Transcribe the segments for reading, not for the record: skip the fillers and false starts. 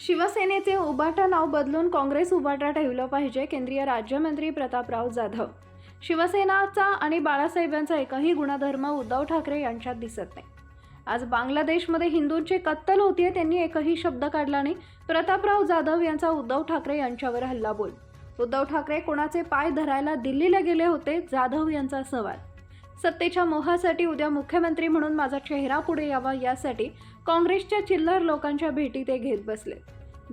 शिवसेनेचे उबाटा नाव बदलून काँग्रेस उबाटा ठेवलं पाहिजे. केंद्रीय राज्यमंत्री प्रतापराव जाधव. शिवसेनाचा आणि बाळासाहेबांचा एकही गुणधर्म उद्धव ठाकरे यांच्यात दिसत नाही. आज बांगलादेशमध्ये हिंदूंची कत्तल होतीये, त्यांनी एकही शब्द काढला नाही. प्रतापराव जाधव यांचा उद्धव ठाकरे यांच्यावर हल्लाबोल. उद्धव ठाकरे कोणाचे पाय धरायला दिल्लीला गेले होते? जाधव यांचा सवाल. सत्तेच्या मोहासाठी उद्या मुख्यमंत्री म्हणून माझा चेहरा पुढे यावा यासाठी काँग्रेसच्या चिल्लर लोकांच्या भेटी ते घेत बसले.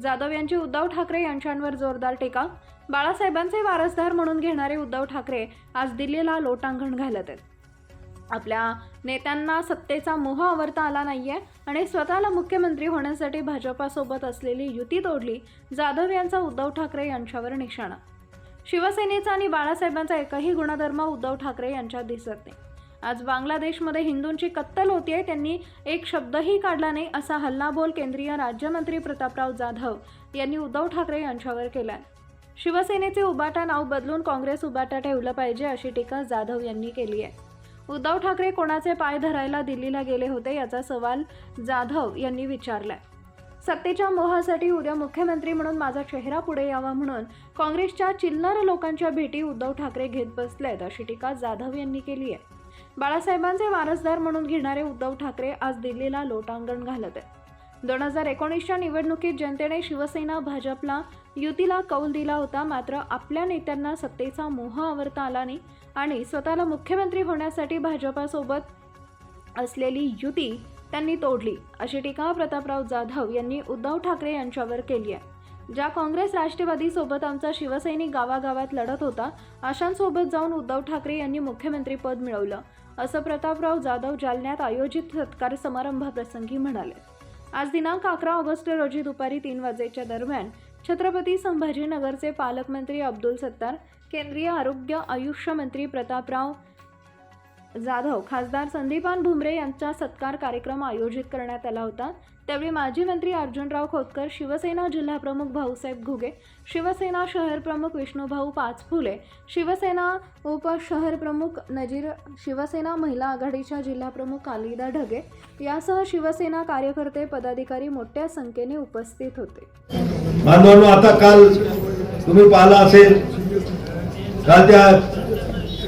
जाधव यांची उद्धव ठाकरे यांच्यावर जोरदार टीका. बाळासाहेबांचे वारसदार म्हणून घेणारे उद्धव ठाकरे आज दिल्लीला लोटांगण घालत आहेत. आपल्या नेत्यांना सत्तेचा मोह आवरता आला नाहीये आणि स्वतःला मुख्यमंत्री होण्यासाठी भाजपासोबत असलेली युती तोडली. जाधव यांचा उद्धव ठाकरे यांच्यावर निशाणा. शिवसेनेचा आणि बाळासाहेबांचा एकही गुणधर्म उद्धव ठाकरे यांच्यात दिसत नाही. आज बांगलादेशमध्ये हिंदूंची कत्तल होतीये, त्यांनी एक शब्दही काढला नाही असा हल्लाबोल केंद्रीय राज्यमंत्री प्रतापराव जाधव यांनी उद्धव ठाकरे यांच्यावर केलाय. शिवसेनेचे उबाटा नाव बदलून काँग्रेस उबाटा ठेवलं पाहिजे अशी टीका जाधव यांनी केली आहे. उद्धव ठाकरे कोणाचे पाय धरायला दिल्लीला गेले होते याचा सवाल जाधव यांनी विचारलाय. सत्तेच्या मोहासाठी उद्या मुख्यमंत्री म्हणून माझा चेहरा पुढे यावा म्हणून काँग्रेसच्या चिल्लर लोकांच्या भेटी उद्धव ठाकरे घेत बसलेत अशी टीका जाधव यांनी केली आहे. बाळासाहेबांचे वारसदार म्हणून घेणारे उद्धव ठाकरे आज दिल्लीला लोटांगण घालत आहेत. 2019च्या निवडणुकीत जनतेने शिवसेना भाजपला युतीला कौल दिला होता, मात्र आपल्या नेत्यांना सत्तेचा मोह आवरता आला नाही आणि स्वतःला मुख्यमंत्री होण्यासाठी भाजपासोबत असलेली युती त्यांनी तोडली अशी टीका प्रतापराव जाधव यांनी उद्धव ठाकरे यांच्यावर केली आहे. ज्या काँग्रेस राष्ट्रवादी सोबत आमचा शिवसैनिक गावागावात लढत होता, अशांसोबत जाऊन उद्धव ठाकरे यांनी मुख्यमंत्री पद मिळवलं असं प्रतापराव जाधव जालन्यात आयोजित सत्कार समारंभाप्रसंगी म्हणाले. आज दिनांक 11 ऑगस्ट रोजी दुपारी 3 वाजेच्या दरम्यान छत्रपती संभाजीनगरचे पालकमंत्री अब्दुल सत्तार, केंद्रीय आरोग्य आयुष्य मंत्री प्रतापराव जाधव, खासदार संदीपान भुमरे यांचा सत्कार कार्यक्रम आयोजित करण्यात आला होता. त्यावेळी माजी मंत्री अर्जुनराव खोतकर, शिवसेना जिल्हाप्रमुख भाऊसाहेब घुगे, शिवसेना शहर प्रमुख विष्णुभाऊ पाचफुले, शिवसेना उपशहर प्रमुख नजीर, शिवसेना महिला आघाडीच्या जिल्हाप्रमुख कालिदा ढगे यासह शिवसेना कार्यकर्ते पदाधिकारी मोठ्या संख्येने उपस्थित होते. बांधवांनो, आता काल तुम्ही पाहिला असेल, काल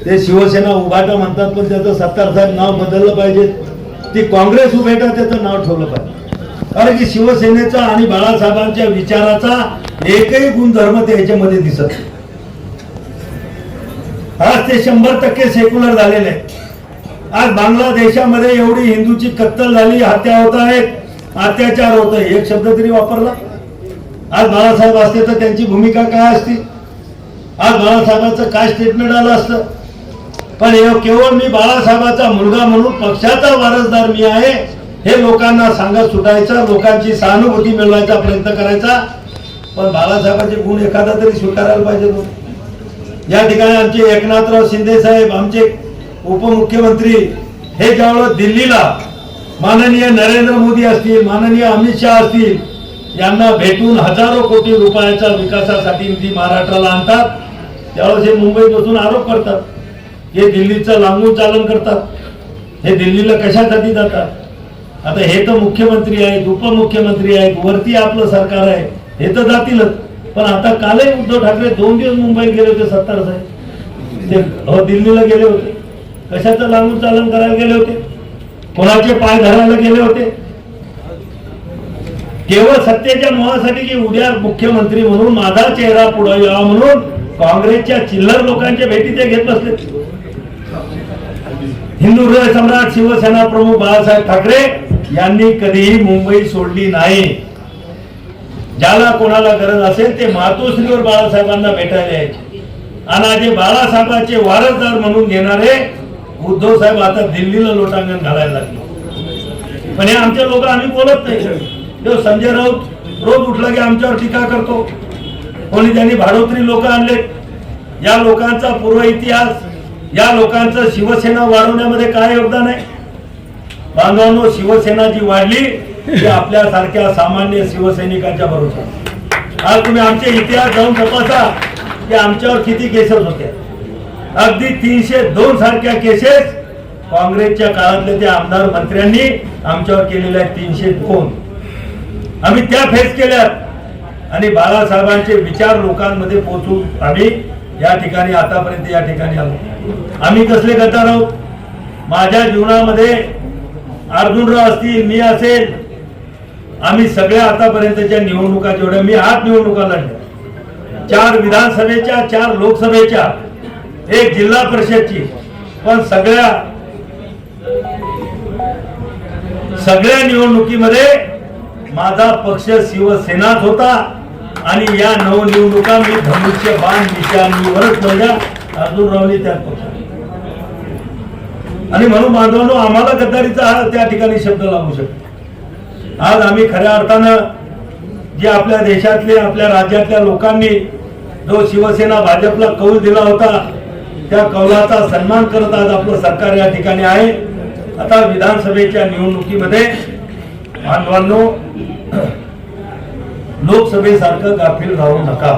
ते शिवसेना उभाटा म्हणतात, पण त्याचं सत्तार साहेब नाव बदललं पाहिजे. ती काँग्रेस उभाटा त्याचं नाव ठेवलं पाहिजे. कारण की शिवसेनेचा आणि बाळासाहेबांच्या विचाराचा एकही गुणधर्म त्याच्यामध्ये दिसत. आज ते 100% सेक्युलर झालेले. आज बांगलादेशामध्ये एवढी हिंदूची कत्तल झाली, हत्या होत आहेत, अत्याचार होत आहे, एक शब्द तरी वापरला. आज बाळासाहेब असते तर त्यांची भूमिका काय असती? आज बाळासाहेबांचं काय स्टेटमेंट आलं असतं? पण केवळ मी बाळासाहेबांचा मुलगा म्हणून पक्षाचा वारसदार मी आहे हे लोकांना सांगत सुटायचं, लोकांची सहानुभूती मिळवायचा प्रयत्न करायचा. पण बाळासाहेबांचे गुण एखादा तरी स्वीकारायला पाहिजे. या ठिकाणी आमचे एकनाथराव शिंदे साहेब, आमचे उपमुख्यमंत्री, हे ज्यावेळेस दिल्लीला माननीय नरेंद्र मोदी असतील, माननीय अमित शहा असतील, यांना भेटून हजारो कोटी रुपयाचा विकासासाठी निधी महाराष्ट्राला आणतात, त्यावेळेस हे मुंबईत बसून आरोप करतात, हे दिल्लीचं लांबून चालन करतात. हे दिल्लीला कशासाठी जातात? आता हे तर मुख्यमंत्री आहेत, उपमुख्यमंत्री आहेत, वरती आपलं सरकार आहे, हे तर जातीलच. पण आता कालही उद्धव ठाकरे 2 दिवस मुंबईत गेले होते. सत्तार साहेब ते दिल्लीला गेले होते. कशाचं लांबून चालन करायला गेले होते? कोणाचे पाय धरायला गेले होते? केवळ सत्तेच्या मोहासाठी की उद्या मुख्यमंत्री म्हणून माझा चेहरा पुढे यावा म्हणून काँग्रेसच्या चिल्लर लोकांच्या भेटी ते घेत बसले. हिंदू हृदय सम्राट शिवसेना प्रमुख बाळासाहेब ठाकरे यांनी कधीही मुंबई सोडली नाही. ज्याला कोणाला गरज असेल ते मातोश्रीवर बाळासाहेबांना भेटायला यायचे. आणि आज बाळासाहेबांचे वारसदार म्हणून घेणारे उद्धव साहेब आता दिल्लीला लोटांगण घालायला लागले. पण हे आमचे लोक आम्ही बोलत नाही. संजय राऊत रोज उठला की आमच्यावर टीका करतो. कोणी त्यांनी भाडोत्री लोक आणले. या लोकांचा पूर्व इतिहास, या लोकांचं शिवसेना वाढवण्यामध्ये काय योगदान आहे? बांधवांनो, शिवसेना जी वाढली ती आपल्यासारख्या सामान्य शिवसैनिकांच्या बरोबर. आज तुम्ही आमचे इतिहास जाऊन तपासा की आमच्यावर किती केसेस होत्या. अगदी 302 सारख्या केसेस काँग्रेसच्या काळातल्या त्या आमदार मंत्र्यांनी आमच्यावर केलेल्या 302 आम्ही त्या फेस केल्या. आणि बाळासाहेबांचे विचार लोकांमध्ये पोहोचू आम्ही या ठिकाणी आतापर्यंत या ठिकाणी आलो. आम्ही कसले गद्दार आहोत? माझ्या जीवनामध्ये अर्जुनराव असतील, मी असेल, आम्ही सगळ्या आतापर्यंतच्या निवडणुका जेवढ्या, मी 8 निवडणुका लढल्या, 4 विधानसभेच्या, 4 लोकसभेच्या, 1 जिल्हा परिषदची, पण सगळ्या निवडणुकीमध्ये माझा पक्ष शिवसेनाच होता. आणि या निवडणुका मी धनुष्य बाण निशाणीवरच लढल्या, अर्जुनरावनी त्याच पक्षात. आणि म्हणून बांधवांनो, आम्हाला गद्दारीचा हा त्या ठिकाणी शब्द लागू शकतो. आज आम्ही खऱ्या अर्थानं जे आपल्या देशातले, आपल्या राज्यातल्या लोकांनी जो शिवसेना भाजपला कौल दिला होता, त्या कौलाचा सन्मान करत आज आपलं सरकार या ठिकाणी आहे. आता विधानसभेच्या निवडणुकीमध्ये बांधवांनो, लोकसभेसारखं गाफील राहू नका.